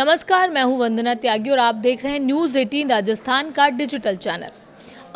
नमस्कार, मैं हूं वंदना त्यागी और आप देख रहे हैं न्यूज़ 18 राजस्थान का डिजिटल चैनल।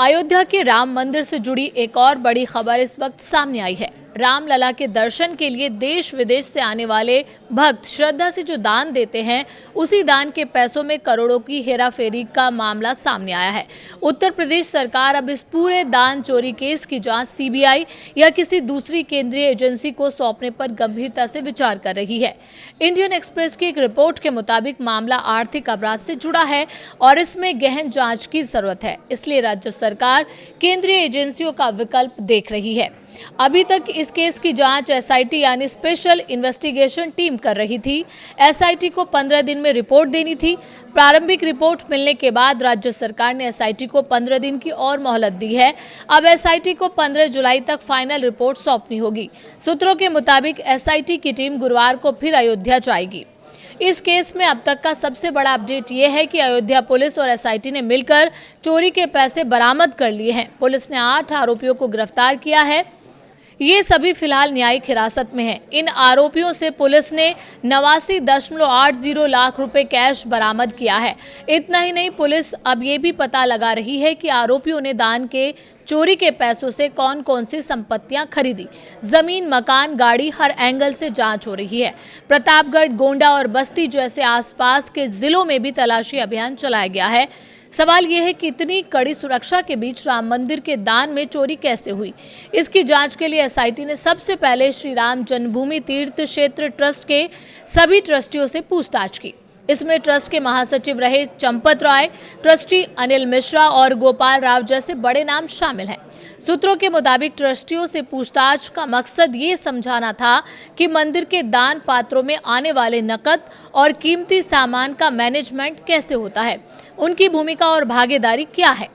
अयोध्या के राम मंदिर से जुड़ी एक और बड़ी खबर इस वक्त सामने आई है। रामलला के दर्शन के लिए देश विदेश से आने वाले भक्त श्रद्धा से जो दान देते हैं, उसी दान के पैसों में करोड़ों की हेराफेरी का मामला सामने आया है। उत्तर प्रदेश सरकार अब इस पूरे दान चोरी केस की जांच सीबीआई या किसी दूसरी केंद्रीय एजेंसी को सौंपने पर गंभीरता से विचार कर रही है। इंडियन एक्सप्रेस की एक रिपोर्ट के मुताबिक मामला आर्थिक अपराध से जुड़ा है और इसमें गहन जांच की जरूरत है। इसलिए राज्य सरकार केंद्रीय एजेंसियों का विकल्प देख रही है। अभी तक इस केस की जांच एसआईटी यानी स्पेशल इन्वेस्टिगेशन टीम कर रही थी। एसआईटी को 15 दिन में रिपोर्ट देनी थी। प्रारंभिक रिपोर्ट मिलने के बाद राज्य सरकार ने एसआईटी को 15 दिन की और मोहलत दी है। अब एसआईटी को 15 जुलाई तक फाइनल रिपोर्ट सौंपनी होगी। सूत्रों के मुताबिक एसआईटी की टीम गुरुवार को फिर अयोध्या जाएगी। इस केस में अब तक का सबसे बड़ा अपडेट ये है कि अयोध्या पुलिस और एसआईटी ने मिलकर चोरी के पैसे बरामद कर लिए हैं। पुलिस ने 8 आरोपियों को गिरफ्तार किया है। ये सभी फिलहाल न्यायिक हिरासत में हैं। इन आरोपियों से पुलिस ने 89.80 लाख रुपए कैश बरामद किया है। इतना ही नहीं, पुलिस अब ये भी पता लगा रही है कि आरोपियों ने दान के चोरी के पैसों से कौन कौन सी संपत्तियां खरीदी। जमीन, मकान, गाड़ी, हर एंगल से जांच हो रही है। प्रतापगढ़, गोंडा और बस्ती जैसे आसपास के जिलों में भी तलाशी अभियान चलाया गया है। सवाल यह है कि इतनी कड़ी सुरक्षा के बीच राम मंदिर के दान में चोरी कैसे हुई। इसकी जांच के लिए एसआईटी ने सबसे पहले श्री राम जन्मभूमि तीर्थ क्षेत्र ट्रस्ट के सभी ट्रस्टियों से पूछताछ की। इसमें ट्रस्ट के महासचिव रहे चंपत राय, ट्रस्टी अनिल मिश्रा और गोपाल राव जैसे बड़े नाम शामिल हैं। सूत्रों के मुताबिक ट्रस्टियों से पूछताछ का मकसद ये समझाना था कि मंदिर के दान पात्रों में आने वाले नकद और कीमती सामान का मैनेजमेंट कैसे होता है, उनकी भूमिका और भागीदारी क्या है।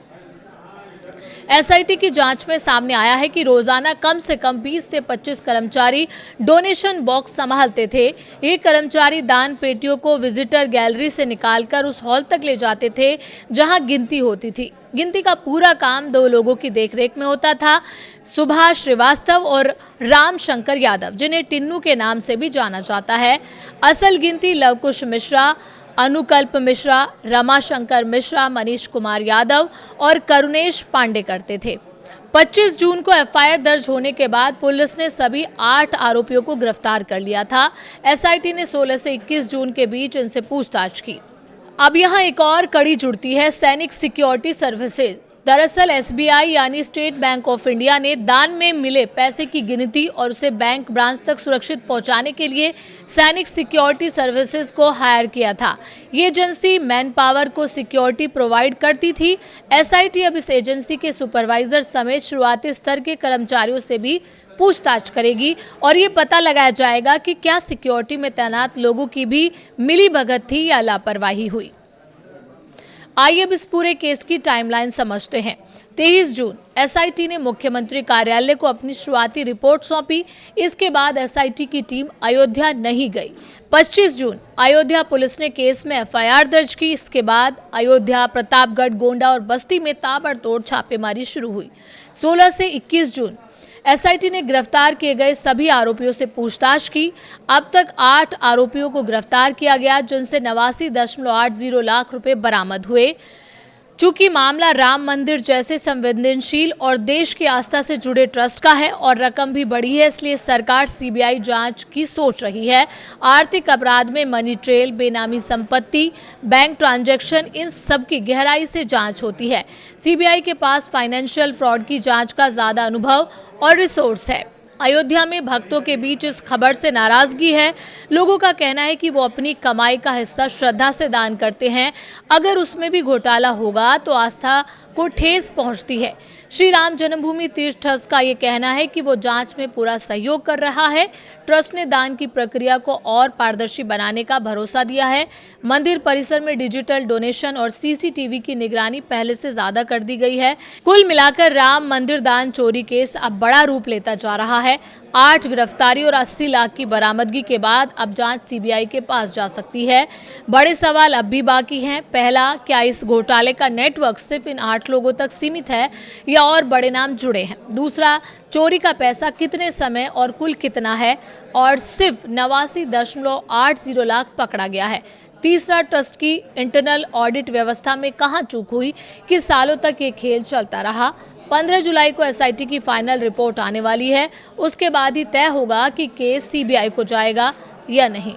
एसआईटी की जांच में सामने आया है कि रोजाना कम से कम 20 से 25 कर्मचारी डोनेशन बॉक्स संभालते थे। ये कर्मचारी दान पेटियों को विजिटर गैलरी से निकालकर उस हॉल तक ले जाते थे जहां गिनती होती थी। गिनती का पूरा काम 2 लोगों की देखरेख में होता था, सुभाष श्रीवास्तव और राम शंकर यादव, जिन्हें टिन्नू के नाम से भी जाना जाता है। असल गिनती लवकुश मिश्रा, अनुकल्प मिश्रा, रमाशंकर मिश्रा, मनीष कुमार यादव और करुणेश पांडे करते थे। 25 जून को एफआईआर दर्ज होने के बाद पुलिस ने सभी 8 आरोपियों को गिरफ्तार कर लिया था। एसआईटी ने 16 से 21 जून के बीच इनसे पूछताछ की। अब यहाँ एक और कड़ी जुड़ती है सैनिक सिक्योरिटी सर्विसेज। दरअसल एसबीआई यानी स्टेट बैंक ऑफ इंडिया ने दान में मिले पैसे की गिनती और उसे बैंक ब्रांच तक सुरक्षित पहुंचाने के लिए सैनिक सिक्योरिटी सर्विसेज को हायर किया था। ये एजेंसी मैन पावर को सिक्योरिटी प्रोवाइड करती थी। एसआईटी अब इस एजेंसी के सुपरवाइजर समेत शुरुआती स्तर के कर्मचारियों से भी पूछताछ करेगी और ये पता लगाया जाएगा कि क्या सिक्योरिटी में तैनात लोगों की भी मिलीभगत थी या लापरवाही हुई। आइए अब इस पूरे केस की टाइमलाइन समझते हैं। 23 जून एसआईटी ने मुख्यमंत्री कार्यालय को अपनी शुरुआती रिपोर्ट सौंपी। इसके बाद एसआईटी की टीम अयोध्या नहीं गई। 25 जून अयोध्या पुलिस ने केस में एफआईआर दर्ज की। इसके बाद अयोध्या, प्रतापगढ़, गोंडा और बस्ती में ताबड़तोड़ छापेमारी शुरू हुई। 16 से 21 जून एसआईटी ने गिरफ्तार किए गए सभी आरोपियों से पूछताछ की। अब तक 8 आरोपियों को गिरफ्तार किया गया, जिनसे 89.80 लाख रुपए बरामद हुए। चूंकि मामला राम मंदिर जैसे संवेदनशील और देश की आस्था से जुड़े ट्रस्ट का है और रकम भी बड़ी है, इसलिए सरकार सीबीआई जांच की सोच रही है। आर्थिक अपराध में मनी ट्रेल, बेनामी संपत्ति, बैंक ट्रांजैक्शन, इन सब की गहराई से जांच होती है। सीबीआई के पास फाइनेंशियल फ्रॉड की जांच का ज्यादा अनुभव और रिसोर्स है। अयोध्या में भक्तों के बीच इस खबर से नाराजगी है। लोगों का कहना है कि वो अपनी कमाई का हिस्सा श्रद्धा से दान करते हैं। अगर उसमें भी घोटाला होगा तो आस्था को ठेस पहुंचती है। श्री राम जन्मभूमि तीर्थ ट्रस्ट का ये कहना है कि वो जांच में पूरा सहयोग कर रहा है। ट्रस्ट ने दान की प्रक्रिया को और पारदर्शी बनाने का भरोसा दिया है। मंदिर परिसर में डिजिटल डोनेशन और सीसीटीवी की निगरानी पहले से ज्यादा कर दी गई है। कुल मिलाकर राम मंदिर दान चोरी केस अब बड़ा रूप लेता जा रहा है। 8 गिरफ्तारी और 80 लाख की बरामदगी के बाद अब जांच सीबीआई के पास जा सकती है। बड़े सवाल अब भी बाकी हैं। पहला, क्या इस घोटाले का नेटवर्क सिर्फ इन 8 लोगों तक सीमित है या और बड़े नाम जुड़े हैं? दूसरा, चोरी का पैसा कितने समय और कुल कितना है? और सिर्फ 89.80 लाख पकड़ा गया है। तीसरा, ट्रस्ट की इंटरनल ऑडिट व्यवस्था में कहां चूक हुई कि सालों तक ये खेल चलता रहा। 15 जुलाई को एसआईटी की फाइनल रिपोर्ट आने वाली है। उसके बाद ही तय होगा कि केस सीबीआई को जाएगा या नहीं।